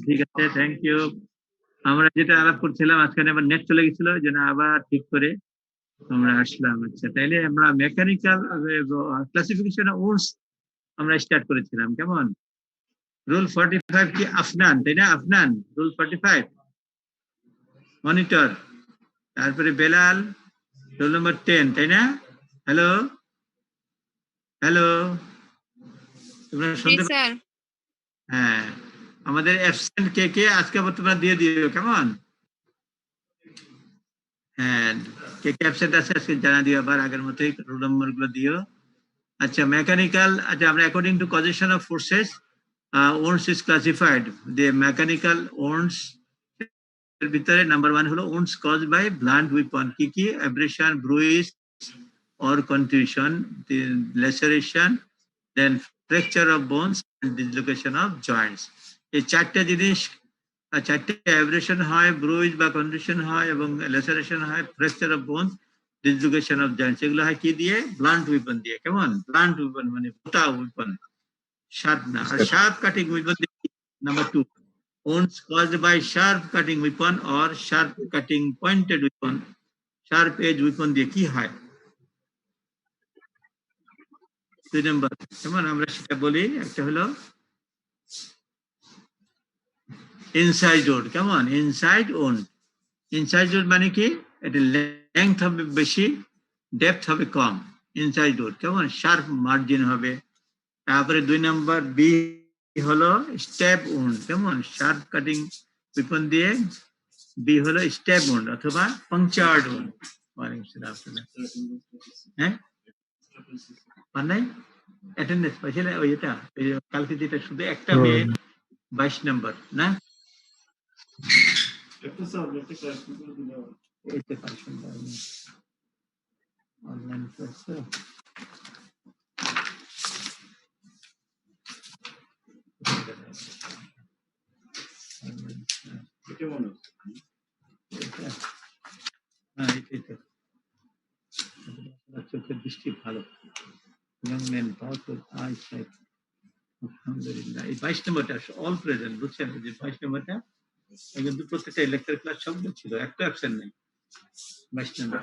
ঠিক আছে, thank you. আমরা যেটা আলাপ করছিলাম আজকে আবার নেট চলে গেছিল, এই জন্য আবার ঠিক করে আমরা আসলাম। আচ্ছা, তাইলে আমরা মেকানিক্যাল ক্লাসিফিকেশন ওনস আমরা স্টার্ট করেছিলাম। কেমন? রুল 45 কি আফনান, তাই না? Afnan rule 45 monitor. তারপরে বেলাল রোল নম্বর 10, তাই না? হ্যালো হ্যালো, তোমরা শুনতে? হ্যাঁ, আমাদের অ্যাবসেন্ট কে কে আজকে আবার তোমরা দিয়ে দিও। কেমন? হ্যাঁ, কে কে অ্যাবসেন্ট আছে আজকে জানা দিও, আবার আগের মতোই রোল নম্বর গুলো দিও। আচ্ছা, মেকানিক্যাল, আচ্ছা আমরা according to causation of forces wounds is classified. যে মেকানিক্যাল ওনস এর ভিতরে নাম্বার 1 হলো wounds caused by blunt weapon. কি কি? Abrasion, bruise or contusion, the laceration, then fracture of bones and dislocation of joints. এই চারটা জিনিস, চারটে অ্যাব্রেশন হয়, ব্রুইজ বা কন্ডিশন হয়, এবং ল্যাসারেশন হয়, fracture of bones, dislocation of joints. এগুলো হয় কি দিয়ে? ব্লান্ট উইপন দিয়ে। কেমন? ব্লান্ট উইপন মানে ভোঁতা উইপন, শার্প না। আর শার্প কাটিং উইপন দিয়ে number 2, wounds caused by sharp cutting weapon or sharp cutting pointed weapon, sharp edge weapon দিয়ে কি হয়? 2 নম্বর। কেমন? আমরা সেটা বলি। একটা হলো ইনসাইড ওন। কেমন? Incised wound. ইনসাইড ওন মানে কি? এটা লেংথ হবে বেশি, ডেপথ হবে কম। ইনসাইড ওন কেমন? শার্প মার্জিন হবে। তারপরে 2 নম্বর বি হলো স্ট্যাব ওন। কেমন? শার্প কাটিং উইপন দিয়ে বি হলো স্ট্যাব ওন অথবা পাংচার্ড ওন। হ্যাঁ, মানে অ্যাটেন্ডেন্স পাইছে না? ওই এটা কালকে যেটা শুধু একটা মেয়ে 22 নম্বর না? অনলাইন করছে। চোখের দৃষ্টি ভালো, আলহামদুলিল্লাহ। এই 22 নম্বরটা অল প্রেজেন্ট, বুঝছেন? যে 22 নম্বরটা কিন্তু প্রত্যেকটা লেকচার ক্লাস সব ছিল, একটা অ্যাবসেন্ট নেই। 22 নম্বর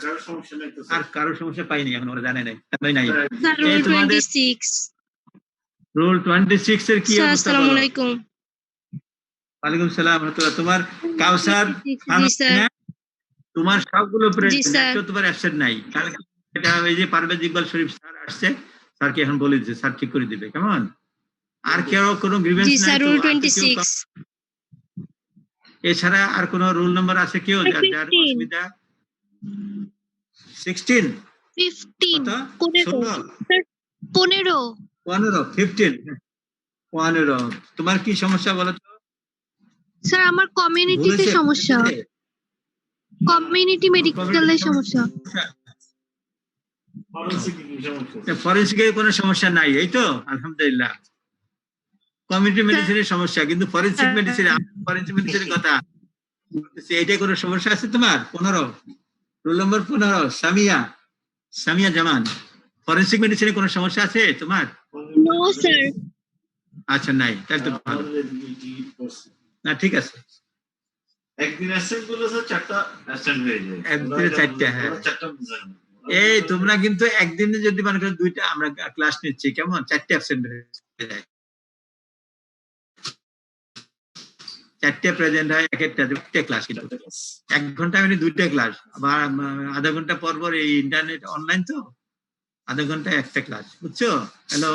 আর কারো সমস্যা পাইনি এখন, ওরা জানে নাই, তাই নাই। এই তোমাদের রুল 26 এর কি অবস্থা? আসসালামু আলাইকুম। ওয়ালাইকুম সালাম। তোমার কাউসার খান, তোমার সবগুলো প্রেজেন্ট, তোমার অ্যাবসেন্ট নাই। এটা ওই যে পারভেজ ইকবাল শরীফ স্যার আসছে, স্যারকে এখন বলে দিচ্ছে, স্যার ঠিক করে দিবে। কেমন? আর কেউ কোনো গ্রিভেন্স নাই তো? এছাড়া আর কোন রুল নাম্বার আছে কেউ যার অসুবিধা? 16 15 তোমার কি সমস্যা বলো তো? স্যার আমার কমিউনিটিতে সমস্যা, কমিউনিটি মেডিকেলের সমস্যা। ফরেনসিকের কোনো সমস্যা নাই, এই তো? আলহামদুলিল্লাহ। কমিউনিটি মেডিসিনের সমস্যা, কিন্তু ফরেনসিক মেডিসিন, ফরেনসিক মেডিসিনের কথা এইটাই কোনো সমস্যা আছে তোমার? 15 roll number 15 Samia, Samia Zaman. Forensic মেডিসিনে কোনো সমস্যা আছে তোমার? No sir. আচ্ছা, নাই, তাহলে তো ভালো। না, ঠিক আছে। একদিন অ্যাবসেন্ট করলে স্যার 4টা অ্যাবসেন্ট হয়ে যায়, একদিনে 4টা। হ্যাঁ, 4টা বুঝায় না। এই তোমরা কিন্তু একদিনে যদি মনে করো 2টা আমরা ক্লাস নিচ্ছি, কেমন? 4টে অ্যাবসেন্ট হয়ে যায়, 4টে প্রেজেন্ট হয়, একটা 2টা ক্লাস। কিন্তু 1 ঘন্টা মানে 2টা ক্লাস, আবার আধা ঘন্টা পর পর এই ইন্টারনেট অনলাইন তো, আধা ঘন্টা একটা ক্লাস, বুঝছো? হ্যালো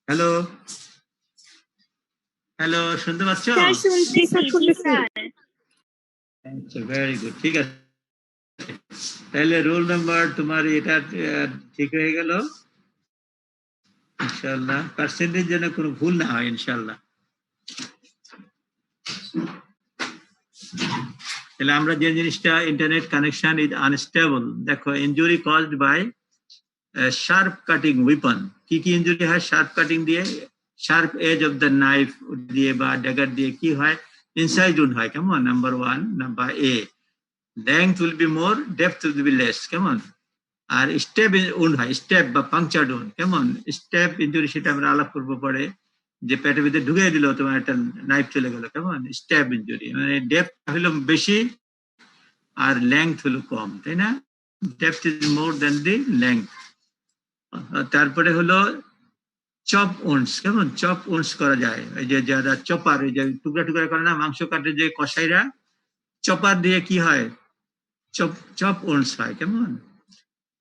হ্যালো হ্যালো, শুনতে পাচ্ছ? আচ্ছা, ভেরি গুড, ঠিক আছে। তাহলে রোল নাম্বার তোমার এটা ঠিক হয়ে গেল ইনশাআল্লাহ। পার্সেন্টেজ যেন কোনো ভুল না হয় ইনশাআল্লাহ। তাহলে আমরা যে জিনিসটা, ইন্টারনেট কানেকশন ইজ আনস্টেবল, দেখো injury caused by sharp cutting weapon. কি কি ইনজুরি হয় শার্প কাটিং দিয়ে? Sharp edge of the knife দিয়ে বা ড্যাগার দিয়ে কি হয়? ইনসাইড উন্ড হয়। কেমন? Number 1, number A. Length will be more, depth will be less. কেমন? আর স্টেপ উন্ড হয়, স্টেপ বা পাংচার্ড উন্ড। কেমন? স্টেপ ইনজুরি সেটা আমরা আলাপ করবো পরে। যে পেটের ভিতরে ঢুকিয়ে দিল, তোমার একটা নাইফ চলে গেল, কেমন স্ট্যাব ইনজুরি, মানে ডেপথ হলো বেশি আর লেংথ হলো কম, তাই না? Depth is more than the length. তারপরে হলো চপ ওন্স, কেমন চপ ওন্স করা যায়, এই যে যারা চপার, এই যে টুকরা টুকরা করে না মাংস কাটে যে কসাইরা, চপার দিয়ে কি হয়, চপ চপ ওন্স হয়, কেমন।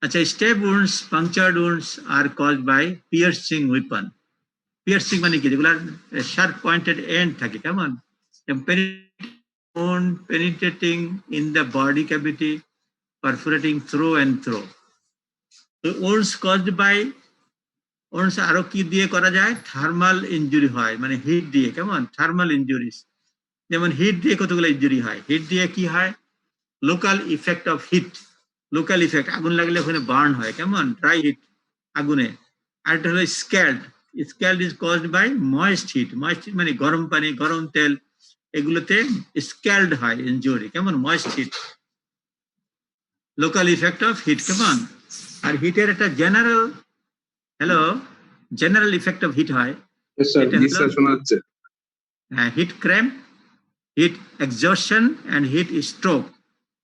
আচ্ছা, স্টেপ ওন্স, পাংচার্ড ওন্স আর caused by piercing weapon. Piercing মানে কি, যেগুলার শার্প পয়েন্টেড এন্ড থাকে, কেমন, penetrating in the body cavity, perforating through and through. So wounds caused by wounds আরো কি দিয়ে করা যায়, থার্মাল ইনজুরি হয়, মানে হিট দিয়ে, কেমন থার্মাল ইনজুরিজ, যেমন হিট দিয়ে কতগুলো ইনজুরি হয়, হিট দিয়ে কি হয়, local effect of hit, local effect, আগুন লাগলে ওখানে বার্ন হয়, কেমন ড্রাই হিট আগুনে। আর একটা হলো scald, scald is caused by moist heat, moist heat মানে গরম পানি, গরম তেল, এগুলোতে স্ক্যাল্ড হয় ইনজুরি, কেমন moist heat, local effect of heat, কেমন। আর হিটের একটা general, hello, general effect of heat হয়, heat cramp, heat exhaustion and heat stroke,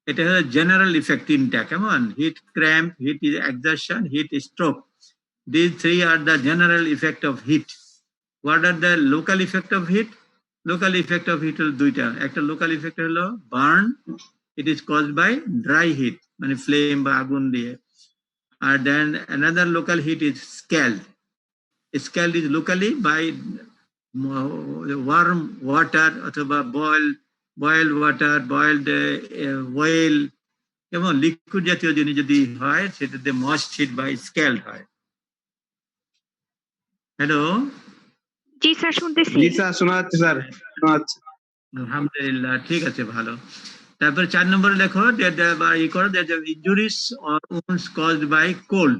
এটা হলো জেনারেল ইফেক্ট তিনটা, কেমন heat cramp, heat exhaustion, heat stroke, these three are the general effect of heat. What are the local effect of heat? Local effect of heat হলো দুইটা, একটা local effect হলো burn, it is caused by dry heat মানে flame বা আগুন দিয়ে, আর then another local heat is scald. Scald is locally by warm water অথবা boiled water, boiled oil, যেমন লিকুইড জাতীয় জিনিস যদি হয় সেটাতে ময়েস্ট হিট বা স্ক্যাল্ড হয়। হ্যালো, জি স্যার শুনতেছি। জি স্যার শোনা যাচ্ছে স্যার, শোনা যাচ্ছে। আলহামদুলিল্লাহ, ঠিক আছে, ভালো। তারপরে 4 নম্বরে লেখো ই করো, injuries or wounds caused by cold.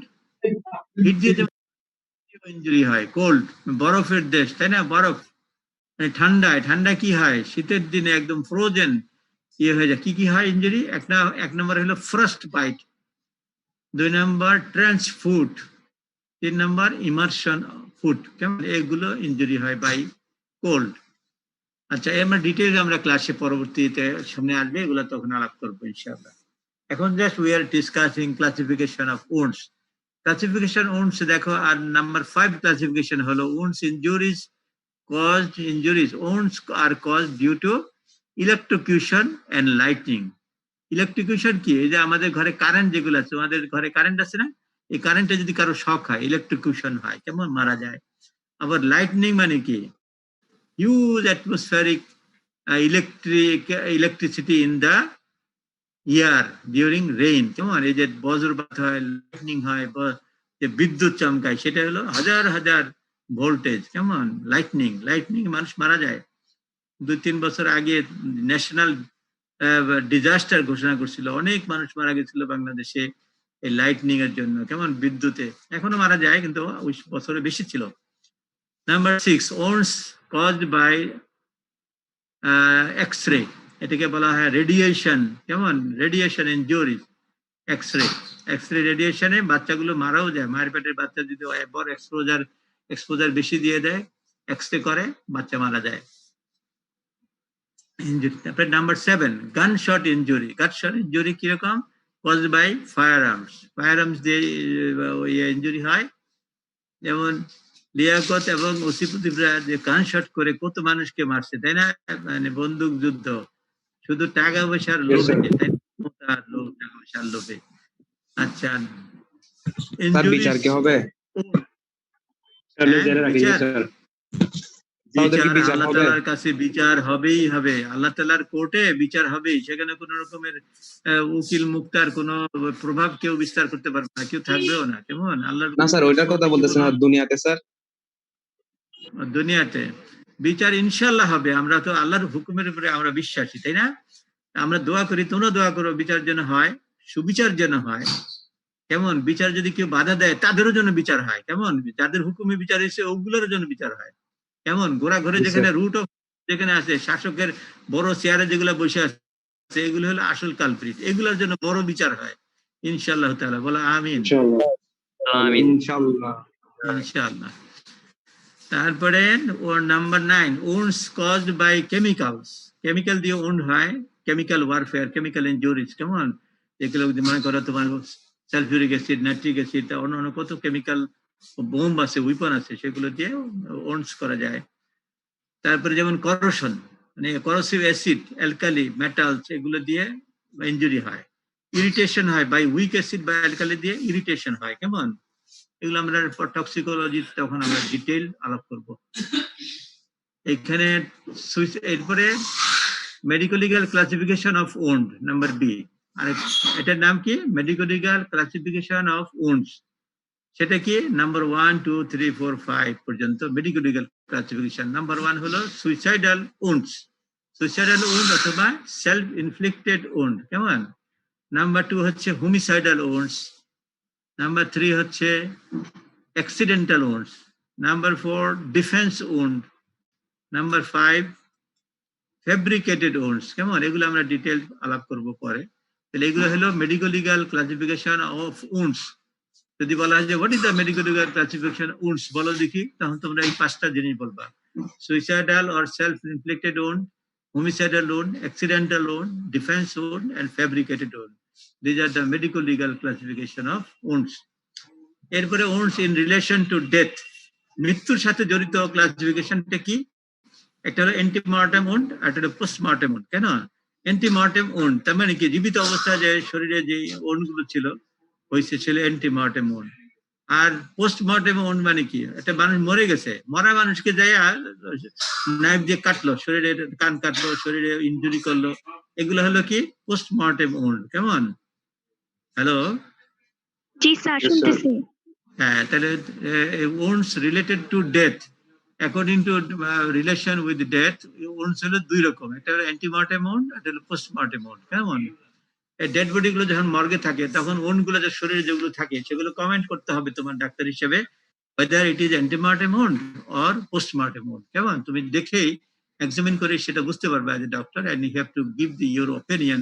Heat দিয়ে ইনজুরি হয়, কোল্ড বরফের দেশ, তাই না, বরফ মানে ঠান্ডায় কি হয়, শীতের দিনে একদম ফ্রোজেন ইয়ে হয়ে যায়, কি হয় ইনজুরি, এক নম্বর হলো ফ্রস্ট বাইট, 2 নম্বর ট্রেঞ্চ ফুট, 3 নম্বর ইমার্শন ফুট, কেমন এগুলো ইনজুরি হয় বাই কোল্ড। আচ্ছা, আমরা ডিটেইলস আমরা ক্লাসে পরবর্তীতে সামনে আসবে, এগুলো তখন আলাপ করবো ইনশাআল্লাহ। এখন just we are discussing classification of wounds. Classification wounds দেখো, আর নাম্বার 5 ক্লাসিফিকেশন হলো wounds injuries, caused injuries. Wounds are caused due to electrocution and lightning. ইলেকট্রিকিউশন কি, এই যে আমাদের ঘরে কারেন্ট যেগুলো আছে, আমাদের ঘরে কারেন্ট আছে না, এই কারেন্টে যদি কারো শক হয়, ইলেকট্রিকিউশন হয়, কেমন মারা যায়। আবার লাইটনিং মানে কি, huge atmospheric electricity in the air during rain, কেমন এই যে বজ্রপাত হয়, লাইটনিং হয়, যে বিদ্যুৎ চমকায়, সেটা হলো হাজার হাজার ভোল্টেজ, কেমন লাইটনিং মানুষ মারা যায়। 2-3 বছর আগে ন্যাশনাল ডিজাস্টার ঘোষণা করছিল, অনেক মানুষ মারা গেছিল বাংলাদেশে এই লাইটনিং এর জন্য, কেমন বিদ্যুতে, এখনো মারা যায় কিন্তু ওই বছরে বেশি ছিল। Number 6, wounds caused by X-ray, এটাকে বলা হয় রেডিয়েশন, কেমন রেডিয়েশন ইনজুরি, এক্স-রে রেডিয়েশনে বাচ্চাগুলো মারাও যায়, মায়ের পেটের বাচ্চা যদি বড় এক্সপোজার বেশি দিয়ে দেয়, এক্স-রে করে, বাচ্চা মারা যায়। ইনজুরি। তারপরে নাম্বার 7, গান শট ইনজুরি কিরকম, কজড বাই ফায়ার আর্মস দিয়ে ইনজুরি হয়, যেমন লিয়াকত এবং ওসিফুদ্দিনরা যে গান শট করে কত মানুষকে মারছে, তাই না, মানে বন্দুক যুদ্ধ, শুধু টাকা পয়সার লোভে, তাই না, টাকা পয়সার লোভে। আচ্ছা, বিচার কি হবে, আল্লাহ তাআলার কাছে বিচার হবেই হবে, আল্লাহ তাআলার কোর্টে বিচার হবেই, সেখানে কোন রকমের উকিল মুক্তার কোন প্রভাব কেউ বিস্তার করতে পারবে না, কেউ থাকবেও না, কেমন আল্লাহর না স্যার ওইটার কথা বলতেছেন না, দুনিয়াতে স্যার, দুনিয়াতে বিচার ইনশাআল্লাহ হবে। আমরা তো আল্লাহর হুকুমের উপরে আমরা বিশ্বাসী, তাই না, আমরা দোয়া করি, তোমরা দোয়া করো বিচার যেন হয়, সুবিচার যেন হয়, কেমন বিচার যদি কেউ বাধা দেয় তাদেরও জন্য বিচার হয়, কেমন যাদের হুকুমে বিচার এসে ওগুলোর জন্য বিচার হয়, কেমন গোড়া ঘরে যেখানে রুট অফ যেখানে আছে, শাসকের বড় চেয়ারে যেগুলো বসে আছে, এগুলো হলো আসল কালপ্রিট, এগুলোর জন্য বড় বিচার হয় ইনশাআল্লাহ তাআলা, বলো আমিন। ইনশাআল্লাহ। তারপরে number 9, wounds caused by chemicals. Chemical দিয়ে wound হয়, কেমিক্যাল ওয়ারফেয়ার, কেমিক্যাল ইনজুরিজ, কেমন? যেগুলো মনে করো তোমার সালফিউরিক অ্যাসিড, নাইট্রিক অ্যাসিড, অন্য কত কেমিক্যাল বোম আছে, উইপন আছে, সেগুলো দিয়ে wounds করা যায়। তারপরে যেমন করোশন, মানে করোসিভ অ্যাসিড, অ্যালকালি, মেটালস, এগুলো দিয়ে ইনজুরি হয়। ইরিটেশন হয় বাই উইক অ্যাসিড বা অ্যালকালি দিয়ে ইরিটেশন হয়, কেমন? এগুলো আমরা টক্সিকোলজি তখন আমরা ডিটেইল আলাপ করব। এখানে এরপরে medico legal classification of wound, number B. আর এটার নাম কি? Medico legal classification of wounds. সেটা কি? নাম্বার 1, 2, 3, 4, 5 পর্যন্ত মেডিকো লিগ্যাল ক্লাসিফিকেশন। নাম্বার 1 হলো সুইসাইডাল ওন্ডস, সুইসাইডাল ওন্ড অথবা সেলফ ইনফ্লিক্টেড ওন্ড, কেমন? নাম্বার 2 হচ্ছে হোমিসাইডাল ওন্ডস। নাম্বার 3 হচ্ছে accidental wounds. Number 4 defence wound. Number 5 fabricated wounds, কেমন? এগুলো আমরা ডিটেল আলাপ করব পরে। তাহলে এগুলো হলো medico legal classification of wounds. যদি বলা হয় যে what is the medico legal classification wounds, বলো দেখি, তখন তোমরা এই 5টা জিনিস বলবা: suicidal or self inflicted wound, homicidal wound, accidental wound, defence wound and fabricated wound. These are the medico legal classification of wounds. এরপরে wounds in relation to death, মৃত্যুর সাথে জড়িত ক্লাসিফিকেশনটা কি? একটা হলো অ্যান্টিমর্টেম wound, আর একটা হলো পোস্টমর্টেম wound। কেন? অ্যান্টিমর্টেম wound তার মানে কি? জীবিত অবস্থায় যে শরীরে যে wound গুলো ছিল, হয়েছে ছিল অ্যান্টিমর্টেম wound। আর পোস্টমর্টেম wound মানে কি? একটা মানুষ মরে গেছে, মরা মানুষকে যায় নাইফ দিয়ে কাটলো, শরীরে কান কাটলো, শরীরে ইনজুরি করলো, এগুলো হলো কি? পোস্টমর্টেম wound, কেমন? হ্যালো? জি স্যার, শুনতেছি। হ্যাঁ, তাহলে wounds related to death, according to relation with death, wounds হলো 2 রকম, একটা হলো অ্যান্টিমর্টেম wound, একটা হলো পোস্টমর্টেম wound, কেমন? এই ডেড বডি গুলো যখন মর্গে থাকে, তখন wound গুলো যে শরীরে যেগুলো থাকে, সেগুলো কমেন্ট করতে হবে তোমার ডাক্তার হিসেবে, whether it is antemortem wound or postmortem wound, কেমন? তুমি দেখেই এক্সামিন করে সেটা বুঝতে পারবে as a doctor, and you have to give your opinion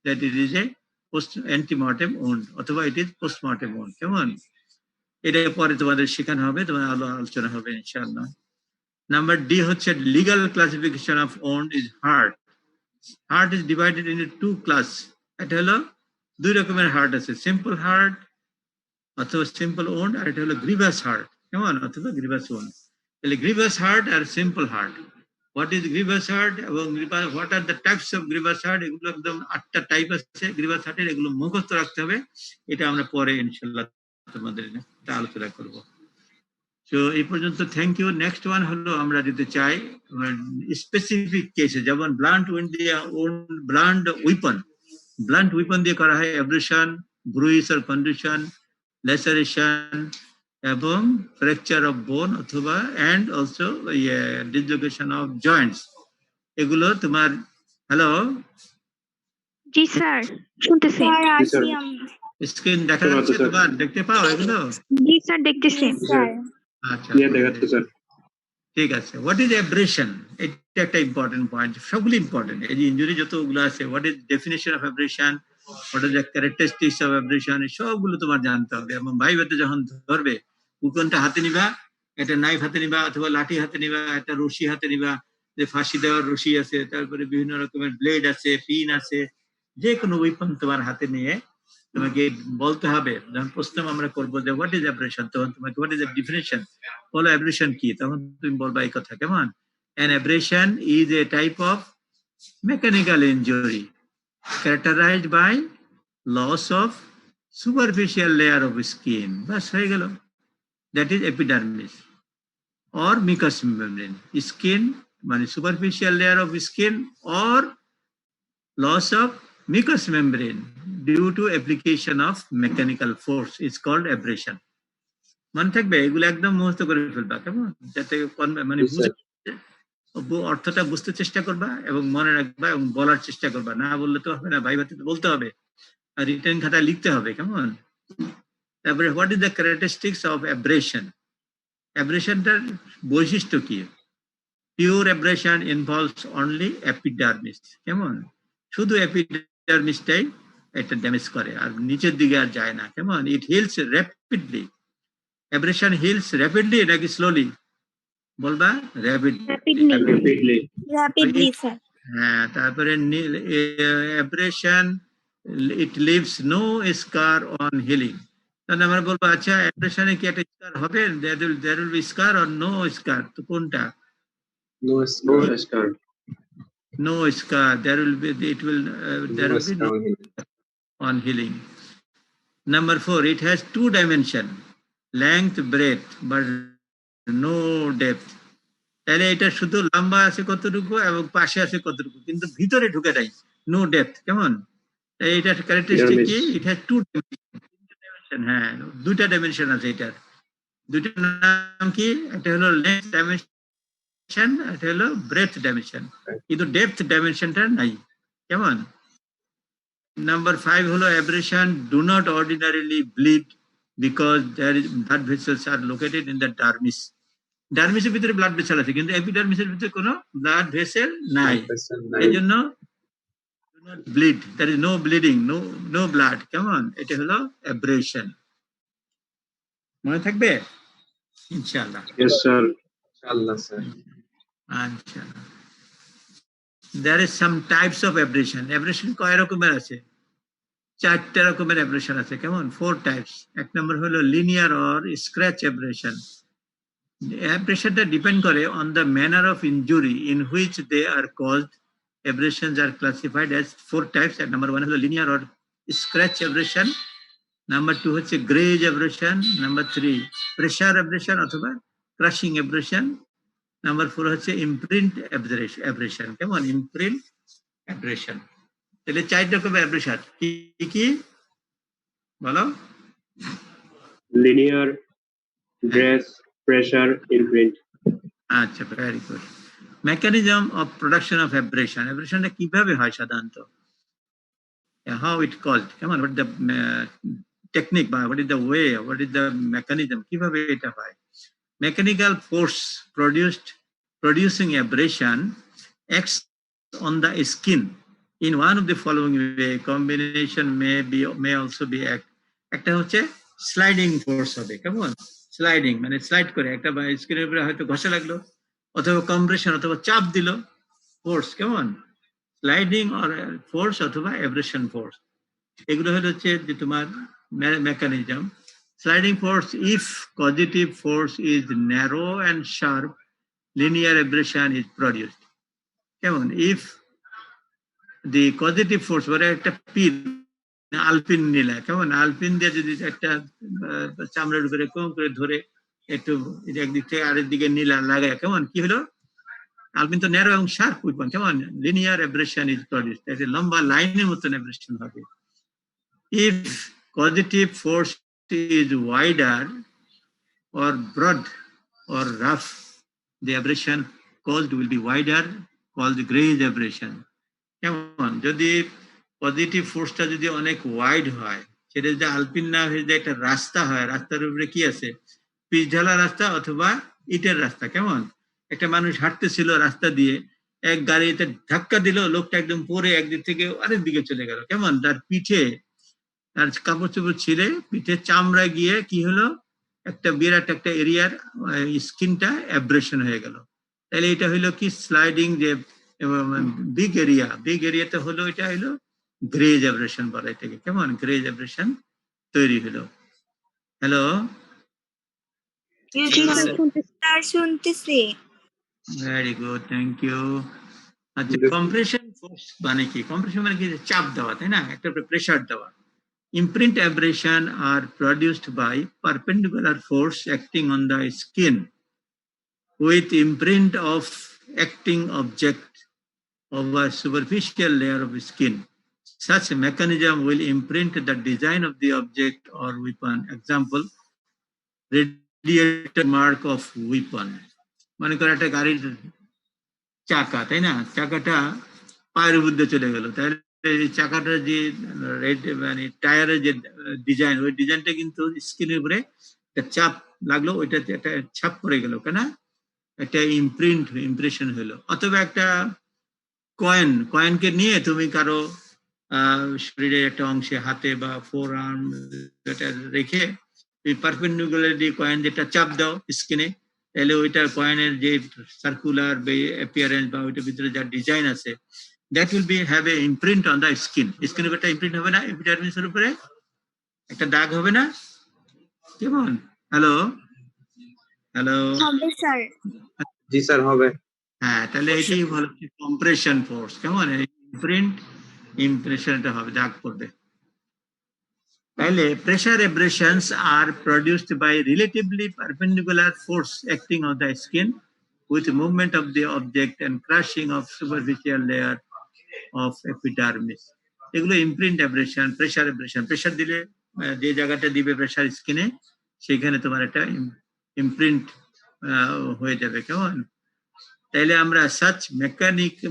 that it is a antemortem wound অথবা it is postmortem wound, কেমন? এটা পরে তোমাদের শেখানো হবে, তোমার আলোচনা হবে ইনশাআল্লাহ। নাম্বার ডি হচ্ছে legal classification of wound is heart. Heart is divided into 2 class. এটা হলো 2 রকমের হার্ট আছে, সিম্পল হার্ট অথবা সিম্পল wound, আর এটা হলো গ্রিভাস হার্ট, কেমন? অথবা গ্রিভাস wound। তাহলে গ্রিভাস হার্ট আর simple hurt, what is grievous hurt এবং what are the types of grievous hurt, এগুলো একদম 8টা টাইপ আছে গ্রিভাস হার্টের, এগুলো মুখস্থ রাখতে হবে। এটা আমরা পরে ইনশাআল্লাহ তোমাদের আলোচনা করব। তো এই পর্যন্ত, থ্যাংক ইউ। নেক্সট ওয়ান হলো আমরা দিতে চাই স্পেসিফিক কেসে, যেমন ব্লান্ট উইন্ড দিয়ে, ব্লান্ট উইপন দিয়ে করা হয় abrasion, bruise or condition, laceration এবং ফ্র্যাকচার অফ বোন অথবা and also dislocation of joints. এগুলো তোমার, হ্যালো? জি স্যার, শুনতেছি। স্ক্রিন দেখা যাচ্ছে তোমার? দেখতে পাও এগুলো? জি স্যার, দেখতেছি। আচ্ছা, দেখাচ্ছে স্যার। ঠিক আছে। What is abrasion? এটা একটা ইম্পর্টেন্ট পয়েন্ট, সবগুলো ইম্পর্টেন্ট। এই যে ইনজুরি যতগুলো আছে, what is definition of abrasion, what is the characteristics of abrasion, সবগুলো তোমার জানতে হবে। এবং ভাইবাতে যখন ধরবে, উইপনটা হাতে নিবা, একটা নাইফ হাতে নিবা অথবা লাঠি হাতে নিবা, একটা রশি হাতে নিবা, যে ফাঁসি দেওয়ার রশি আছে, তারপরে বিভিন্ন রকমের ব্লেড আছে, পিন আছে, যে কোনো উইপন তোমার হাতে নিয়ে তোমাকে বলতে হবে। যখন প্রশ্ন আমরা করবো যে হোয়াট ইজ অ্যাব্রেশন, তখন তোমাকে হোয়াট ইজ দ্য ডেফিনেশন, বলো অ্যাব্রেশন কি, তখন তুমি বলবা এই কথা, কেমন? An abrasion is a type of mechanical injury characterized by loss of superficial layer of skin, বাস হয়ে গেল, that is epidermis or mucous membrane, skin মানে superficial layer of skin or loss of mucous membrane due to application of mechanical force is called abrasion. মনে থাকবে, এগুলো একদম মুখস্থ করে ফেলবা, কেমন? যাতে মানে অর্থটা বুঝতে চেষ্টা করবা এবং মনে রাখবা এবং বলার চেষ্টা করবা। না বললে তো হবে না, ভাইভাতে বলতে হবে আর রিটার্ন খাতায় লিখতে হবে, কেমন? তারপরে what is the characteristics of abrasion, অ্যাব্রেশনটার বৈশিষ্ট্য কি? Pure abrasion involves only epidermis, কেমন? শুধু এপিডার্মিসটাই এটা ড্যামেজ করে, আর নিচের দিকে আর যায় না, কেমন? It heals rapidly. Abrasion heals rapidly নাকি স্লোলি? বলবা rapid. Rapidly. Rapidly. Rapidly, sir. হ্যাঁ, তারপরে abrasion, it leaves no scar on healing. তাহলে আমরা বলবো আচ্ছা অ্যাব্রেশনে কি একটা স্কার হবে? There will be scar or no scar? তো কোনটা? No No scar. No scar, there will be, it will there will be no on healing. Number 4, it has 2 dimension, length, breadth, but no depth. তাহলে এটা শুধু লম্বা আছে কতটুকু এবং পাশে আছে কতটুকু, কিন্তু ভিতরে ঢুকে নাই, নো ডেপথ। কেমন? এটার ক্যারেক্টারিস্টিক কি? It has 2 dimension. হ্যাঁ, 2টা ডাইমেনশন আছে এটার। দুইটার নাম কি? একটা হলো লেন্থ ডাইমেনশন, একটা হলো ব্রেথ ডাইমেনশন, কিন্তু ডেপথ ডাইমেনশনটা নাই। কেমন? Number 5 হলো abrasion do not ordinarily bleed because there is blood vessels are located in the dermis. ডার্মিসের ভিতরে ব্লাড ভেসেল আছে, কিন্তু এপিডার্মিসের ভিতরে কোনো ব্লাড ভেসেল নাই। এইজন্য do not bleed, there is no bleeding, no blood. কেমন? এটা হলো abrasion। মনে থাকবে ইনশাআল্লাহ? Yes, sir. ইনশাআল্লাহ স্যার। আচ্ছা, there is some types of abrasion. abrasion কয় রকমের আছে? 4 রকমের অ্যাব্রেশন আছে। কেমন? 4 টাইপস। এক নম্বর হলো লিনিয়ার অর স্ক্র্যাচ অ্যাব্রেশন। অ্যাব্রেশনটা ডিপেন্ড করে on the manner of injury in which they are caused. Abrasions are classified as 4 types. Number 1 হলো linear or scratch abrasion, number 2 হচ্ছে graze abrasion, number 3 pressure abrasion অথবা crushing abrasion, number 4 হচ্ছে imprint abrasion. কেমন? Imprint abrasion. তাহলে 4 রকমের abrasion কি কি বলো? Linear, grace, pressure, imprint. আচ্ছা, very good. Mechanism of production of abrasion. অ্যাব্রেশনটা কিভাবে হয় সাধারণত? How it caused? কেমন? হোয়াট দ্য টেকনিক বা what is the way, what is the mechanism, কিভাবে এটা হয়? Mechanical force producing abrasion acts on the skin in one of the following way. Combination may also be একটা হচ্ছে sliding force হবে। কেমন? Sliding মানে slide করে একটা স্কিনের উপরে হয়তো ঘষা লাগলো, অথবা কম্প্রেশন অথবা চাপ দিল, ফোর্স। কেমন? স্লাইডিং অর ফোর্স অথবা অ্যাব্রেশন ফোর্স। এগুলো হচ্ছে যে তোমার mechanism. Sliding force, if positive force is narrow and sharp, linear abrasion is produced. কেমন? if the positive force, বলে একটা পিন আলপিন নিলা, কেমন? আলপিন দিয়ে যদি একটা চামড়ার উপরে কম করে ধরে একটু একদিক থেকে আরেক দিকে নিলা লাগায়, কেমন? কি হলো? আলপিন তো ন্যারো এবং শার্প উইপন। কেমন? Linear abrasion is produced. একটা লম্বা লাইনের মতন অ্যাব্রেশন হবে। if positive force is wider or broad or rough, the abrasion caused will be wider, called the graze abrasion. কেমন? যদি পজিটিভ ফোর্সটা যদি অনেক ওয়াইড হয়, সেটা যদি আলপিন না হয়ে যে একটা রাস্তা হয়, রাস্তার উপরে কি আছে? পিচ ঢালা রাস্তা অথবা ইটের রাস্তা। কেমন? একটা মানুষ হাঁটতেছিল রাস্তা দিয়ে, এক গাড়িতে ধাক্কা দিল, লোকটা একদম পরে একদিক থেকে আরেক দিকে চলে গেল। কেমন? তার পিঠে, তার কাপড় চোপড় ছিঁড়ে পিঠে চামড়া গিয়ে কি হলো? একটা বিরাট একটা এরিয়ার স্কিনটা অ্যাব্রেশন হয়ে গেল। তাহলে এটা হইলো কি? স্লাইডিং যে বিগ এরিয়াতে হলো, এটা হইলো গ্রেজ অ্যাব্রেশন বলা এটাকে। কেমন? গ্রেজ অ্যাব্রেশন তৈরি হলো। হ্যালো, শুনতেছি। Very good, thank you. আচ্ছা, কম্প্রেশন ফোর্স মানে কি? কম্প্রেশন মানে কি? চাপ দেওয়া, তাই না? একটা প্রেসার দেওয়া। Imprint abrasion are produced by perpendicular force acting on the skin with imprint of acting object over superficial layer of skin. Such mechanism will imprint the design of the object or weapon. Example, radiator mark of weapon. মনে করো একটা গাড়ির চাকা, তাই না? চাকাটা পায়ের মধ্যে চলে গেল, তাহলে এই চাকাটার যে মানে টায়ারের যে ডিজাইন, ওই ডিজাইনটা কিন্তু স্কিনের উপরে একটা চাপ লাগলো, ওইটাতে একটা ছাপ পড়ে গেল, কেন? একটা ইমপ্রেশন হলো। অথবা একটা কয়েনকে নিয়ে তুমি কারো শরীরের একটা অংশে, হাতে বা ফোর আর্ম রেখে পারপেন্ডিকুলারলি কয়েন যেটা চাপ দাও স্কিনে, তাহলে ওইটার কয়েনের যে সার্কুলার অ্যাপিয়ারেন্স বা ওইটার ভিতরে যা ডিজাইন আছে, that will be have a imprint on the skin. স্কিনের উপর একটা ইমপ্রিন্ট হবে না, এপিডার্মিসের উপরে একটা দাগ হবে না? কেমন? হ্যালো হ্যালো, হবে স্যার। জি স্যার হবে। হ্যাঁ, তাহলে এটাই বলা হচ্ছে কম্প্রেশন ফোর্স। কেমন? ইমপ্রিন্ট, ইমপ্রেশনটা হবে, দাগ পড়বে। তাহলে pressure abrasions are produced by relatively perpendicular force acting on the skin with movement of the object and crushing of superficial layer of epidermis. এগুলো imprint abrasion, pressure abrasion. Pressure দিলে যে জায়গাটা দিবে প্রেসার স্কিনে, সেখানে তোমার একটা ইমপ্রিন্ট হয়ে যাবে। কেমন? তাইলে আমরা such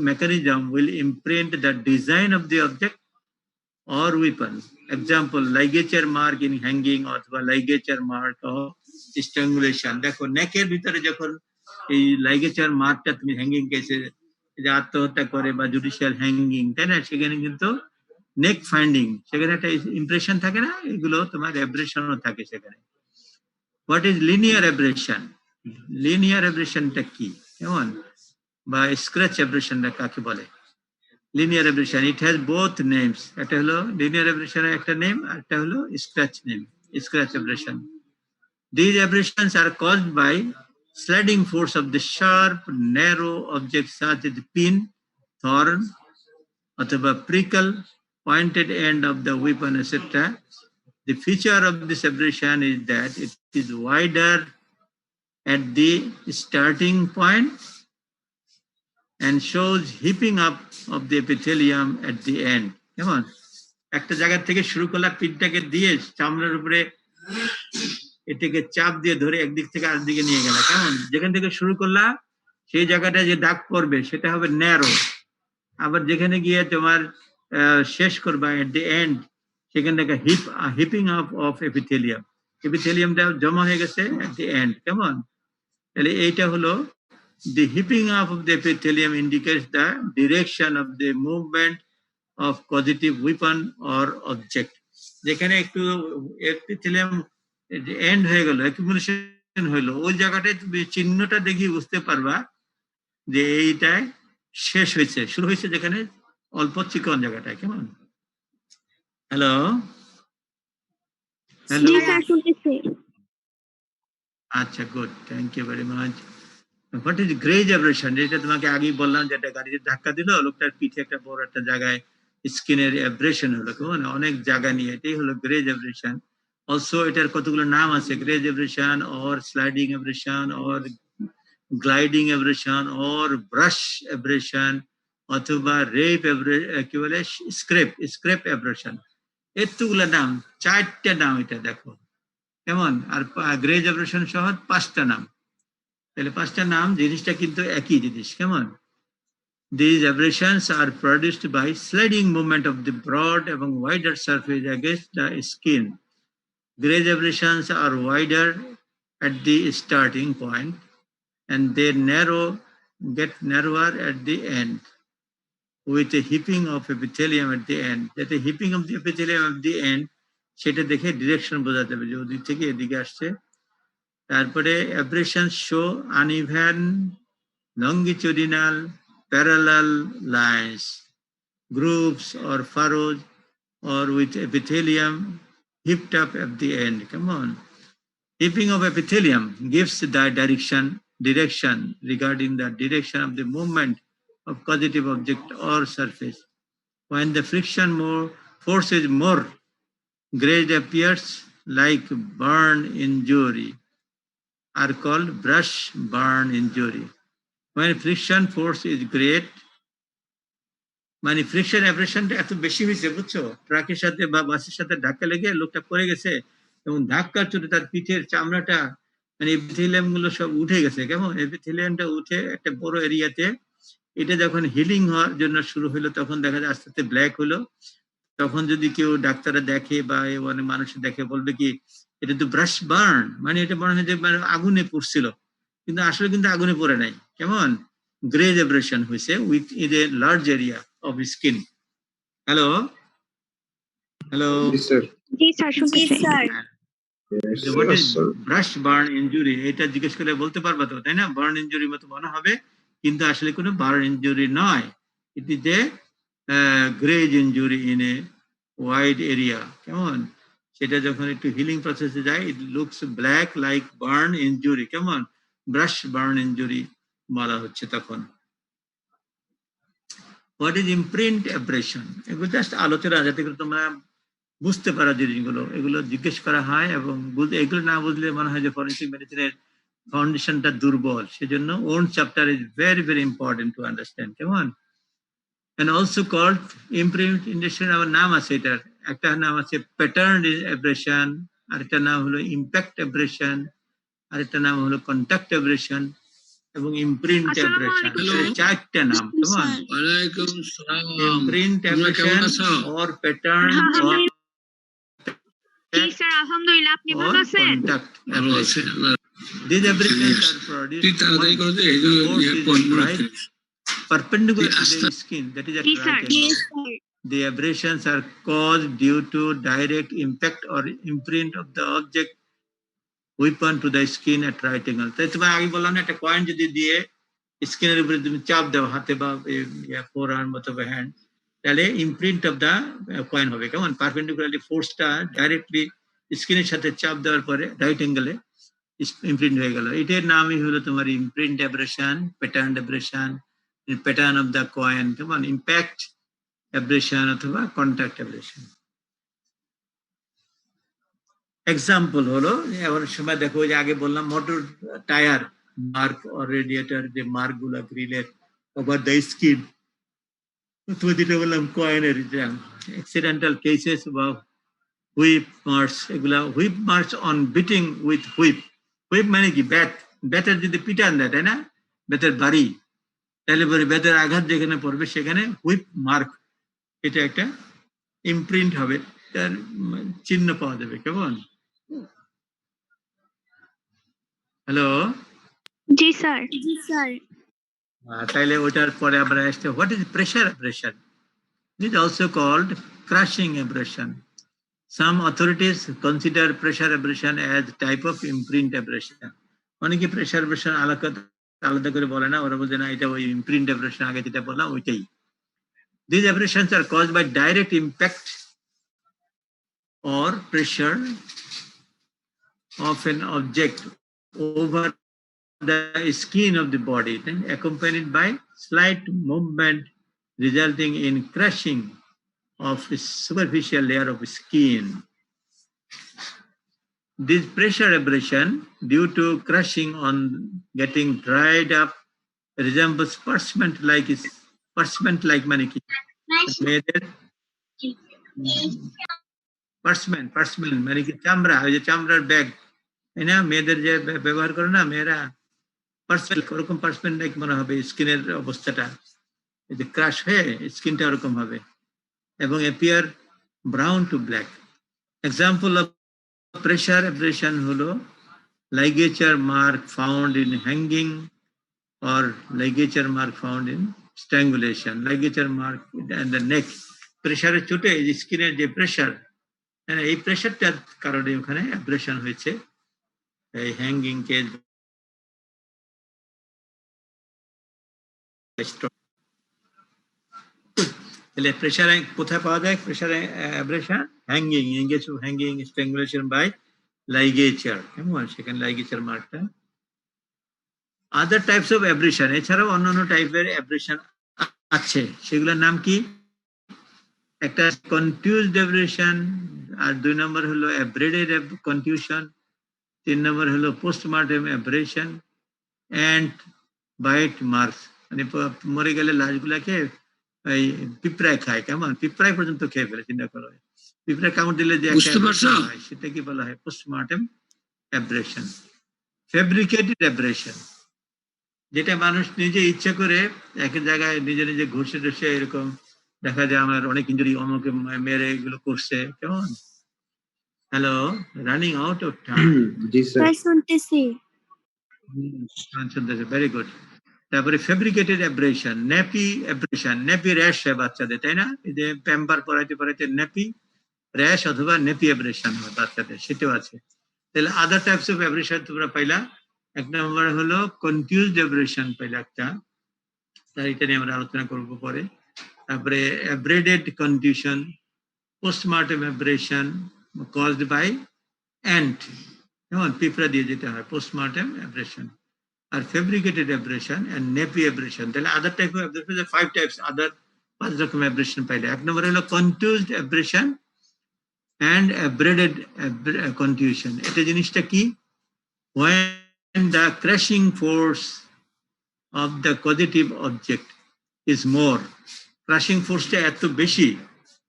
mechanism will imprint the design of the object or weapon. Example, ligature mark in hanging অথবা ligature mark of strangulation. দেখো নেকের ভিতরে যখন এই লাইগেচার মার্কটা তুমি হ্যাঙ্গিং কেসে যে আত্মহত্যা করে বা জুডিশিয়াল হ্যাঙ্গিং, তাই না, সেখানে কিন্তু নেক ফাইন্ডিং, সেখানে একটা ইমপ্রেশন থাকে না, এগুলো তোমার অ্যাব্রেশনও থাকে সেখানে। What is linear abrasion? Linear অ্যাব্রেশনটা কি? কেমন? বা স্ক্র্যাচ অ্যাব্রেশনটা কাকে বলে? Linear abrasion, it has both names. একটা হলো লিনিয়ার অ্যাব্রেশনের একটা নেম, আর একটা হলো scratch name, scratch abrasion. These abrasions are caused by sliding force of the sharp, narrow objects such as pin, thorn, অথবা prickle, pointed end of the weapon, etc. The feature of this abrasion is that it is wider at the starting point and shows heaping up of the epithelium at the end. কেমন? একটা জায়গা থেকে শুরু করলা, পিনটাকে দিয়ে চামড়ার উপরে এটাকে চাপ দিয়ে ধরে একদিক থেকে আরেক দিকে নিয়ে গেলা। কেমন? যেখান থেকে শুরু করলা সেই জায়গাটা যে দাগ পড়বে সেটা হবে ন্যারো। আবার যেখানে গিয়ে তোমার শেষ করবা এট দি এন্ড, সেখান থেকে হিপিং আপ অফ এপিথেলিয়াম, এপিথেলিয়ামটা জমা হয়ে গেছে এট দি এন্ড। কেমন? তাহলে এইটা হলো the heaping up of the epithelium indicates the direction of the movement of causative weapon or object. যেখানে একটু epithelium এন্ড হয়ে গেল, অ্যাকুমুলেশন হলো, ওই জায়গাটায় তুমি চিহ্নটা দেখি বুঝতে পারবা যে এইটায় শেষ হয়েছে, শুরু হয়েছে যেখানে অল্প চিকন জায়গাটায়। কেমন? হ্যালো হ্যালো, জি স্যার শুনতেছি। আচ্ছা, good, thank you very much. What is graze abrasion? যেটা তোমাকে আগেই বললাম, যেটা গাড়িতে ধাক্কা দিল, লোকটার পিঠে একটা বড় একটা জায়গায় স্কিনের অ্যাব্রেশন হলো, কেমন? অনেক জায়গা নিয়ে, এটাই হলো গ্রেজ অ্যাব্রেশন। অলসো এটার কতগুলো নাম আছে, grace abrasion or sliding abrasion or gliding abrasion or brush abrasion অথবা রেপ কি বলে, স্ক্রেপ অ্যাব্রেশন। এতগুলো নাম, 4টা নাম এটা দেখো। কেমন? আর গ্রেজ অ্যাব্রেশন সহ 5টা নাম। তাহলে 5টা নাম, জিনিসটা কিন্তু একই জিনিস। কেমন? These abrasions are produced by sliding movement of the broad এবং wider surface against the skin. Graze abrasions are wider at the starting point and they get narrower at the end with a heaping of epithelium at the end. যাতে heaping of the epithelium at the end সেটা দেখে direction বোঝা যাবে যে ওদিক থেকে এদিকে আসছে। তারপরে abrasions show uneven longitudinal parallel lines, grooves or furrows, or with epithelium heaped up at the end. Come on. Heaping of epithelium gives the direction regarding the direction of the movement of causative object or surface. When the friction force is more, graze appears like burn injury, are called brush burn injury. When friction force is great, মানে friction অ্যাব্রেশনটা এত বেশি হয়েছে, বুঝছো, ট্রাকের সাথে বা বাসের সাথে ধাক্কা লেগে লোকটা পড়ে গেছে এবং ধাক্কার চোটে তার পিঠের চামড়াটা, মানে এপিথেলিয়াম গুলো সব উঠে গেছে। কেমন? এপিথেলিয়ামটা উঠে একটা বড় এরিয়াতে, এটা যখন হিলিং হওয়ার জন্য শুরু হলো তখন দেখা যায় আস্তে আস্তে ব্ল্যাক হলো। তখন যদি কেউ ডাক্তাররা দেখে বা মানে মানুষ দেখে, বলবে কি এটা তো ব্রাশ বার্ন, মানে এটা মনে হয় যে মানে আগুনে পুড়ছিল, কিন্তু আসলে কিন্তু আগুনে পড়ে নাই। কেমন? গ্রেজ অ্যাব্রেশন হয়েছে within a large area of skin. Hello hello, জি স্যার। জি স্যার শুনতেছি। জি sir. What is brush burn injury, এটা জিজ্ঞেস করে বলতে পারবা তো, তাই না? বার্ন ইনজুরি মতো মনে হবে, কিন্তু আসলে কোনো বার্ন ইনজুরি নয়। It is a grace injury in a wide area, কেমন? সেটা যখন একটু হিলিং প্রসেসে যায়, it looks black like burn injury, কেমন? ব্রাশ বার্ন ইনজুরি বলা হচ্ছে তখন। হোয়াট ইজ ইমপ্রিন্ট অ্যাব্রেশন, এগুলো জাস্ট আলোচনা, যাতে করে তোমরা বুঝতে পারো জিনিসগুলো, এগুলো জিজ্ঞেস করা হয়। এবং এগুলো না বুঝলে মনে হয় যে ফরেনসিক মেডিসিনের ফাউন্ডেশনটা দুর্বল। সেজন্য wound chapter is very very important to understand, কেমন? and also called imprint injection, আমার নাম আছে এটার, একটা নাম আছে প্যাটার্ন অ্যাব্রেশন, আরেকটা নাম হলো ইম্প্যাক্ট অ্যাব্রেশন, আরেকটা নাম হলো কন্টাক্ট অ্যাব্রেশন এবং ইমপ্রিন্ট অ্যাব্রেশন। চারটা নাম, কেমন? ওয়ালাইকুম সালাম। ইমপ্রিন্ট তোমরা কেমন অ্যাব্রেশন আছো? or pattern or G sir, আলহামদুলিল্লাহ, আপনি ভালো আছেন? contact ভালো abrasion. আছে। These abrasions are produced তুই তাড়াতাড়ি করে দে, এই জন্য force is applied perpendicular to আস্তে- the skin, that is at G sir. right angle. The abrasions are caused due to direct impact or imprint of the object weapon to the skin at right angle. তাই তোমার আগে বললাম না, একটা coin যদি দিয়ে স্কিনের উপরে তুমি চাপ দাও হাতে বা ফোর আর্ম অথবা হ্যান্ড, তাহলে ইমপ্রিন্ট অফ দা কয়েন হবে, কেমন? পারপেন্ডিকুলারলি ফোর্সটা ডাইরেক্টলি স্কিনের সাথে চাপ দেওয়ার পরে রাইট অ্যাঙ্গেলে ইমপ্রিন্ট হয়ে গেল। এটার নামই হলো তোমার imprint abrasion, pattern abrasion, pattern of the coin, কেমন? ইম্প্যাক্ট অ্যাব্রেশন অথবা কন্ট্যাক্ট অ্যাব্রেশন। এক্সাম্পল হলো, এমন সময় দেখো যে আগে বললাম motor tyre mark or radiator যে মার্ক গুলা গ্রিলের ওভার দ্য স্কিন, তুমি যেটা বললাম কয়েনের অ্যাক্সিডেন্টাল কেসেস বা হুইপ মার্কস, এগুলা whip marks on beating with whip. Whip মানে কি? ব্যাট, ব্যাটের যদি পিটান দেয়, তাই না? ব্যাটের বাড়ি, তাহলে পরে ব্যাটের আঘাত যেখানে পড়বে সেখানে হুইপ মার্ক, এটা একটা ইমপ্রিন্ট হবে, তার চিহ্ন পাওয়া যাবে, কেমন? হ্যালো, জি স্যার। জি স্যার। তাইলে ওটার পরে আমরা আসতে, what is pressure abrasion? It is also called crushing abrasion. Some authorities consider pressure abrasion as type of imprint abrasion. অনেকে প্রেশার abrasion আলাদা করে বলে না, ওরা বলে না এটা ওই imprint abrasion, আগে যেটা বললাম ওইটাই। These abrasions are caused by direct impact or pressure of an object over the skin of the body, then accompanied by slight movement resulting in crushing of a superficial layer of skin. This pressure abrasion due to crushing on getting dried up resembles parchment like মানে কি? মেয়েদের parchment মানে কি? চামড়া, ওই যে চামড়ার bag, তাই না? মেয়েদের যে ব্যবহার করে না মেয়েরা, পার্সমেন্ট, ওরকম পার্সমেন্ট লাইক মনে হবে স্কিনের অবস্থাটা, এই যে ক্রাশ হয়ে স্কিনটা ওরকম হবে এবং appear brown to black. Example of pressure abrasion হলো ligature mark found in hanging or ligature mark found in strangulation. Ligature mark and the neck, প্রেসারের চোটে স্কিনের যে প্রেসার, এই প্রেসারটার কারণে ওখানে অ্যাব্রেশন হয়েছে, এই হ্যাঙ্গিং কেজ। তাহলে প্রেসারে কোথায় পাওয়া যায়? প্রেসারে abrasion hanging, engage of hanging, strangulation by ligature, কেমন? সেখানে লাইগেচার মার্কটা। আদার টাইপস অফ অ্যাব্রেশন, এছাড়াও অন্যান্য টাইপের অ্যাব্রেশন আছে, সেগুলোর নাম কি? একটা কনফিউজড অ্যাব্রেশন, আর 2 নম্বর হলো অ্যাব্রেডেড কনফিউশন, 3 নম্বর হলো postmortem abrasion and bite marks, মানে মরে গেলে লাশগুলাকে এই পিঁপড়ায় খায়, কেমন? পিঁপড়ায় পর্যন্ত খেয়ে ফেলে, চিন্তা করো। পিঁপড়ায় কামড় দিলে যে বুঝতে পারছো? সেটা কি বলা হয়? Postmortem abrasion. ফেব্রিকেটেড অ্যাব্রেশন, যেটা মানুষ নিজে ইচ্ছা করে এক জায়গায় নিজে নিজে ঘষে টসে, এরকম দেখা যায় আমার অনেক ইঞ্জুরি, অমুকে মেরে এগুলো করছে, কেমন? Hello, running out of time. জি স্যার। স্যার শুনতেছি। Very good. তারপরে fabricated abrasion, nappy abrasion, nappy rash হয় বাচ্চাদের, তাই না? এই যে প্যাম্পার পরাইতে ন্যাপি র্যাশ অথবা ন্যাপি অ্যাব্রেশন হয় বাচ্চাদের, সেটাও আছে। তাহলে আদার টাইপস অফ অ্যাব্রেশন তোমরা পাইলা। এক নম্বর হলো কনফিউজড অ্যাব্রেশন পাইলা একটা, তার এটা নিয়ে আমরা আলোচনা করবো পরে। তারপরে abraded contusion, postmortem abrasion caused by ant, যেমন পিঁপড়া দিয়ে যেতে হয়, পোস্টমর্টেম অ্যাব্রেশন। আর fabricated abrasion and nappy abrasion. তাহলে other type of abrasion 5 types, other 5 রকম অ্যাব্রেশন পাইলে। এক নম্বর হলো confused abrasion and abraded contusion. এটা জিনিসটা কি? when the crushing force of the causative object is more, crushing force টা এত বেশি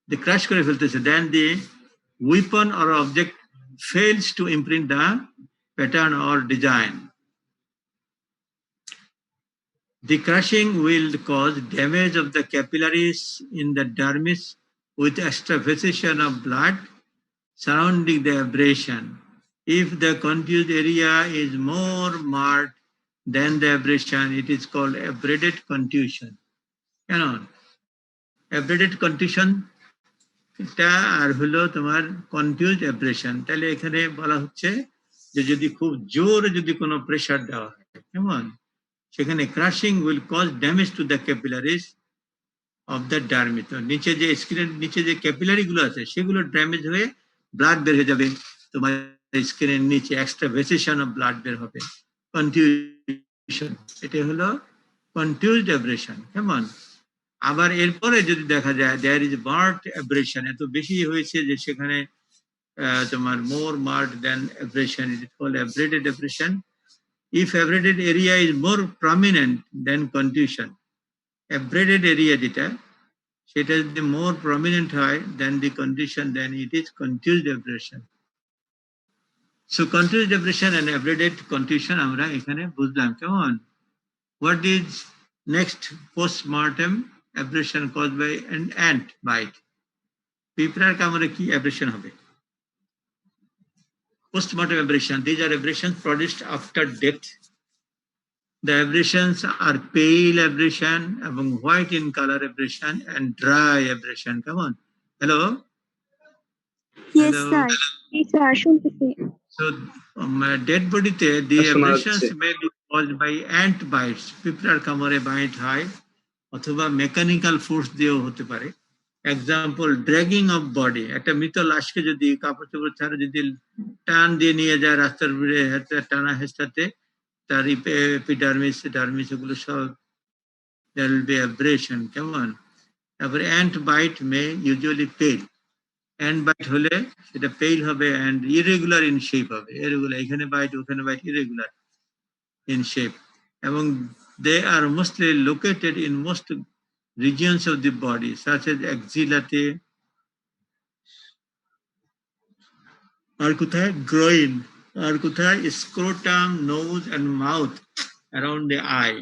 যে ক্রাশ করে ফেলতেছে, then the weapon or object fails to imprint the pattern or design. The crushing will cause damage of the capillaries in the dermis with extravasation of blood surrounding the abrasion. If the confused area is more marked than the abrasion, it is called abraded contusion. Abraded contusion এটা আর হলো তোমার confused abrasion. তাহলে এখানে বলা হচ্ছে যে যদি খুব জোরে যদি কোনো প্রেসার দেওয়া হয়, কেমন, সেখানে crushing will cause damage to the capillaries of the dermis. নিচে যে স্কিনের নিচে যে ক্যাপিলারি গুলো আছে সেগুলো ড্যামেজ হয়ে ব্লাড বের হয়ে যাবে তোমার স্কিনের নিচে, এক্সট্রা ভেসেশন অফ ব্লাড বের হবে, কনটিউশন। এটা হলো কনফিউজড অ্যাব্রেশন, কেমন। আবার এরপরে যদি দেখা যায় দেয়ার ইজ মার্কড অ্যাব্রেশন, এত বেশি হয়েছে যে সেখানে তোমার more marked then abrasion, it is called abraded abrasion. If abraded area is more prominent than contusion, abraded area যেটা সেটা যদি more prominent হয় than the contusion, then it is confused abrasion. So confused abrasion and abraded contusion আমরা এখানে বুঝলাম, কেমন। What is next? Postmortem abrasion caused by an ant bite. পিঁপড়ার কামড়ে কি abrasion হবে? Postmortem abrasion. These are abrasions produced after death. The abrasions are pale abrasion, এবং white in color abrasion, and dry abrasion. Come on. Hello? Yes, Hello? sir. Yes, sir. শুনতেছি। So, dead body te the শোনা abrasions যাচ্ছে। may be caused by ant bites. পিঁপড়ার কামড়ে byte হয়, অথবা mechanical force দিয়েও হতে পারে। Example, dragging of body. একটা মৃত লাশকে যদি কাপড় চোপড় ছাড়া যদি টান দিয়ে নিয়ে যায় রাস্তার উপরে, টানা হেঁচড়াতে তার এপিডার্মিস ডার্মিস এগুলো সব there will be abrasion, কেমন। তারপরে অ্যান্ট বাইট মে ইউজুয়ালি পেল, অ্যান্ট বাইট হলে সেটা পেল হবে অ্যান্ড ইরেগুলার ইন শেপ হবে, ইরেগুলার, এখানে বাইট ওখানে বাইট, ইরেগুলার ইন শেপ, এবং they are mostly located in most regions of the body such as axillate, আর কোথায় গ্রোইন, আর কোথায় scrotum, nose and mouth, around the eye.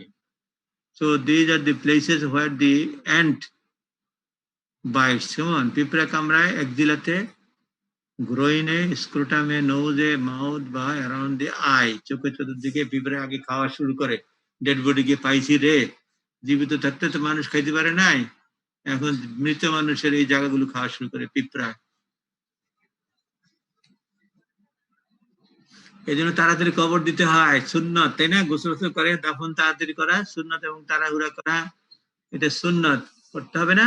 So these are the places where the ant bites. Come on, পিঁপড়া কামড়ায় axillate, গ্রোইনে, স্ক্রোটামে, নোজে, mouth বা around the I, চোখের চতুর্দিকে পিঁপড়া আগে খাওয়া শুরু করে। ডেড বডি কে পাইছি রে, জীবিত থাকতে তো মানুষ খাইতে পারে নাই, এখন মৃত মানুষের এই জায়গাগুলো খাওয়া শুরু করে পিঁপড়া। এই জন্য তাড়াতাড়ি কবর দিতে হয়, সুন্নত, তাই না? গোসল করে দাফন তাড়াতাড়ি করা সুন্নত, এবং তাড়াহুড়া করা এটা সুন্নত, করতে হবে না?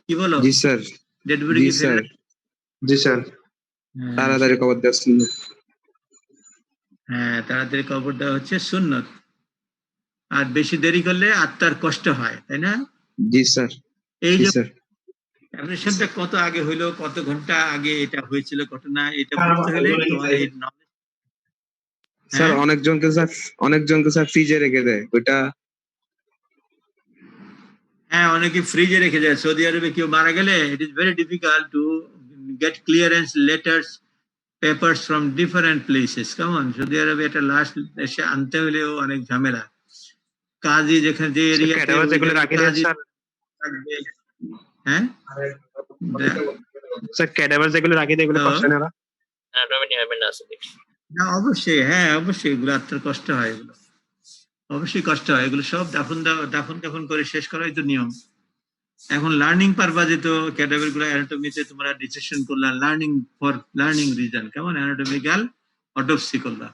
কি বলো? জি স্যার। ডেড বডি জি কে স্যার। ফেলে জি স্যার। তাড়াতাড়ি কবর দেওয়া সুন্নাত। হ্যাঁ, তাড়াতাড়ি কবর দেওয়া হচ্ছে সুন্নত। আর বেশি দেরি করলে আত্মার কষ্ট হয়, তাই না? জি স্যার। এই জি যে স্যার। অ্যাব্রেশনটা কত আগে হইলো, কত ঘন্টা আগে এটা হয়েছিল ঘটনা, এটা বুঝতে হলে তোমার এই স্যার অনেকজনকে স্যার ফ্রিজে রেখে দেয় ওইটা। হ্যাঁ, অনেকে ফ্রিজে রেখে যায়। সৌদি আরবে কেউ মারা গেলে it is very difficult to get clearance letters papers from different places. কেমন, সৌদি আরবে একটা লাশ এসে আনতে হলেও অনেক ঝামেলা। কাজী যেখানে যে এরিয়াতে হ্যাঁ স্যার ক্যাডাভার যেগুলো রাখি দেয় এগুলো কষ্ট না? না, অবশ্যই, হ্যাঁ অবশ্যই, এগুলো আত্মার কষ্ট হয়, এগুলো অবশ্যই কষ্ট হয়। এগুলো সব দাফন কাফন করে শেষ করাই তো নিয়ম। এখন লার্নিং পারপাজে তো ক্যাডাভার গুলো অ্যানাটমিতে তোমরা ডিসেকশন করলা, লার্নিং ফর লার্নিং রিজন, কেমন, অ্যানাটমিক্যাল অটোপসি করলা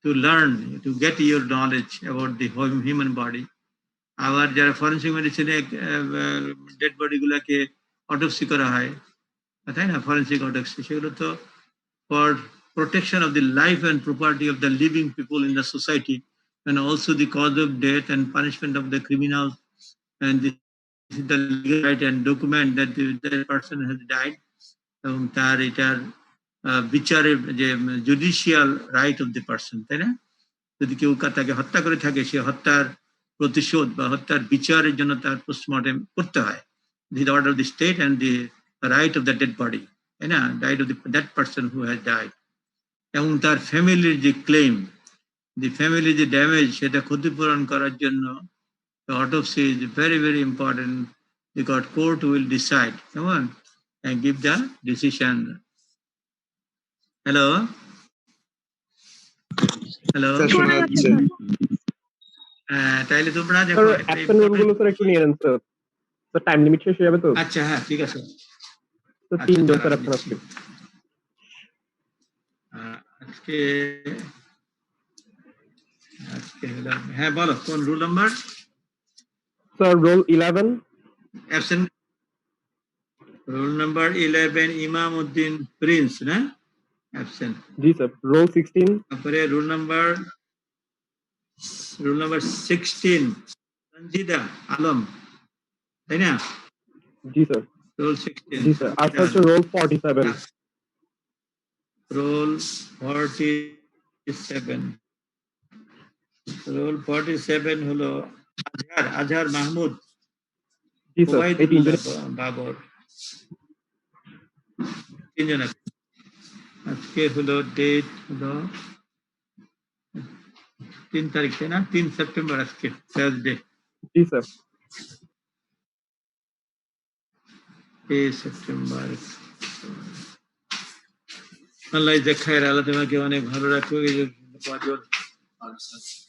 to learn, to get your knowledge about the human body. আবার যারা ফরেনসিক মেডিসিনে ডেড বডি গুলাকে অটোপসি করা হয়, তাই না, ফরেনসিক অটোপসি, সেগুলো তো for protection of the life and property of the living people in the society, and also the cause of death and punishment of the criminals, and the legal right and document that the person has died, এবং তার এটার বিচারের যে judicial right of the person, তাই না? যদি কেউ তাকে হত্যা করে থাকে, সে হত্যার প্রতিশোধ বা হত্যার বিচারের জন্য তার পোস্টমর্টেম করতে হয়। The order of the state and the right of the dead body, তাই না, right of that person who has died. এবং তার ফ্যামিলির যে ক্লেম, দি ফ্যামিলি যে ড্যামেজ, সেটা ক্ষতিপূরণ করার জন্য autopsy is very very important, because court will decide, কেমন, and give the decision. Hello? Hello? Sir শোনা যাচ্ছে। তাইলে তোমরা দেখো, স্যার অ্যাবসেন্ট রুলগুলো স্যার একটু নিয়ে নেন স্যার। স্যার টাইম লিমিট শেষ হয়ে যাবে তো। আচ্ছা, হ্যাঁ, ঠিক আছে। তো 3 জন স্যার আপনার আজকে। আজকে হলো, হ্যাঁ বলো কোন rule number? Sir roll 11। Absent roll number 11 ইমাম উদ্দিন প্রিন্স, না? অ্যাবসেন্ট। জি স্যার। রোল 16। তারপরে রোল নাম্বার 16 সঞ্জিদা আলম, তাই না? জি স্যার। রোল 16। জি স্যার। আর স্যার রোল 47। রোল 47। রোল 47 হলো আজহার মাহমুদ, জি স্যার। এই তিনজন। বাবর, তিনজন আছে। আজকে হলো ডেট হলো 3 তারিখ, তাই না? 3 সেপ্টেম্বর আজকে, থার্সডে। জি স্যার। 3 সেপ্টেম্বর। আল্লাহ জাক খায়ের, আল্লাহ তোমাকে অনেক ভালো রাখুক।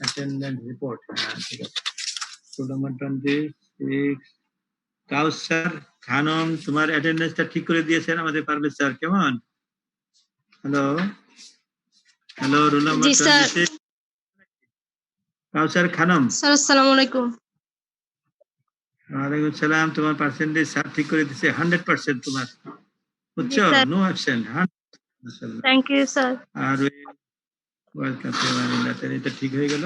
অ্যাটেন্ডেন্স রিপোর্ট, হ্যাঁ ঠিক আছে। রোল নাম্বার 26 কাউসার খানম, তোমার অ্যাটেন্ডেন্সটা ঠিক করে দিয়েছেন আমাদের পারভেজ স্যার, কেমন? হ্যালো হ্যালো, রোল নাম্বার 26 কাউসার খানম। স্যার আসসালামু আলাইকুম। ওয়ালাইকুম সালাম। তোমার পার্সেন্টেজ স্যার ঠিক করে দিচ্ছে 100% তোমার, বুঝছো? No absent, 100%। Thank you sir. আর এটা ঠিক হয়ে গেল।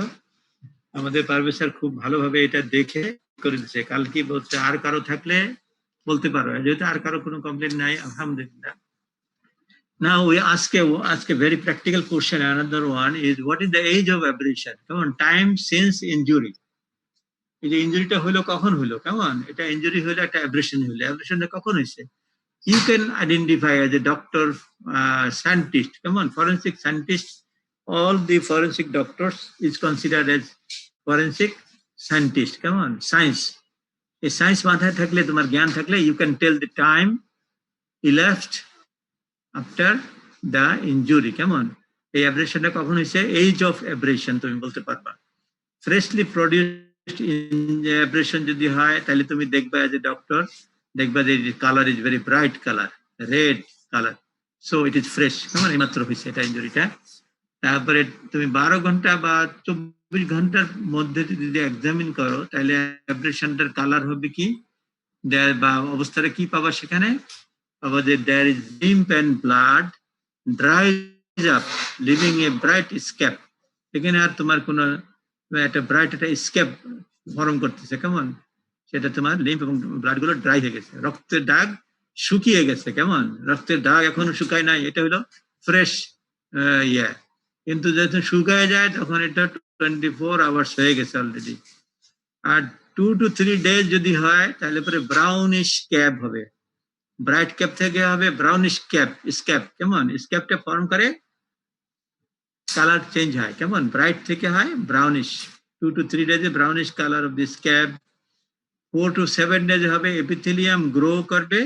আমাদের পারভেজ স্যার খুব ভালোভাবে এটা দেখে করে দিচ্ছে। কাল কি বলছে, আর কারো থাকলে বলতে পারো, যেহেতু আর কারো কোনো কমপ্লেন নাই, আলহামদুলিল্লাহ। Now we ask a very practical question. Another one is, what is the age of aberration? Come on, time since injury. এই যে ইনজুরিটা হলো কখন হলো, কেমন, এটা ইনজুরি হলো একটা অ্যাব্রেশন হলো, অ্যাব্রেশনটা কখন হয়েছে? You can identify as a doctor, scientist, come on, forensic scientist. All the forensic doctors is considered as forensic scientist, come on, science. A science মাথায় থাকলে, তোমার জ্ঞান থাকলে, you can tell the time elapsed after the injury, কেমন, এই অ্যাব্রেশনটা কখন হয়েছে, age of abrasion তুমি বলতে পারবা। ফ্রেশলি প্রডিউসড অ্যাব্রেশন যদি হয়, তাহলে তুমি দেখবা এজ এ ডক্টর, দেখবা যে colour is very bright colour, red colour, so it is fresh, কেমন, এইমাত্র হয়েছে এটা ইনজুরিটা। তারপরে তুমি 12 ঘন্টা বা 24 ঘন্টার মধ্যে যদি এক্সামিন করো, তাহলে অ্যাব্রেশনটার কালার হবে কি, বা অবস্থাটা কি পাবা সেখানে, পাবা যে there is lymph and blood dries up leaving a bright scab, এখানে আর তোমার কোনো একটা ব্রাইট একটা স্ক্যাব ফর্ম করতেছে, কেমন, সেটা তোমার লিম্ফ এবং ব্লাড গুলো ড্রাই হয়ে গেছে, রক্তের দাগ শুকিয়ে গেছে, কেমন, রক্তের দাগ এখনো শুকায় নাই, এটা হলো ফ্রেশ ইয়ে। কিন্তু যখন শুকায় যায় তখন এটা 24 আওয়ার্স হয়ে গেছে অলরেডি। আর 2 to 3 days যদি হয়, তাহলে পরে ব্রাউনিশ ক্যাপ হবে, ব্রাইট ক্যাপ থেকে হবে ব্রাউনিশ ক্যাপ, স্ক্যাব, কেমন, স্ক্যাবটা ফর্ম করে, কালার চেঞ্জ হয়, কেমন, ব্রাইট থেকে হয় brownish. 2 to 3 days brownish colour of the scab. 4 to 7 days হবে এপিথেলিয়াম গ্রো করবে,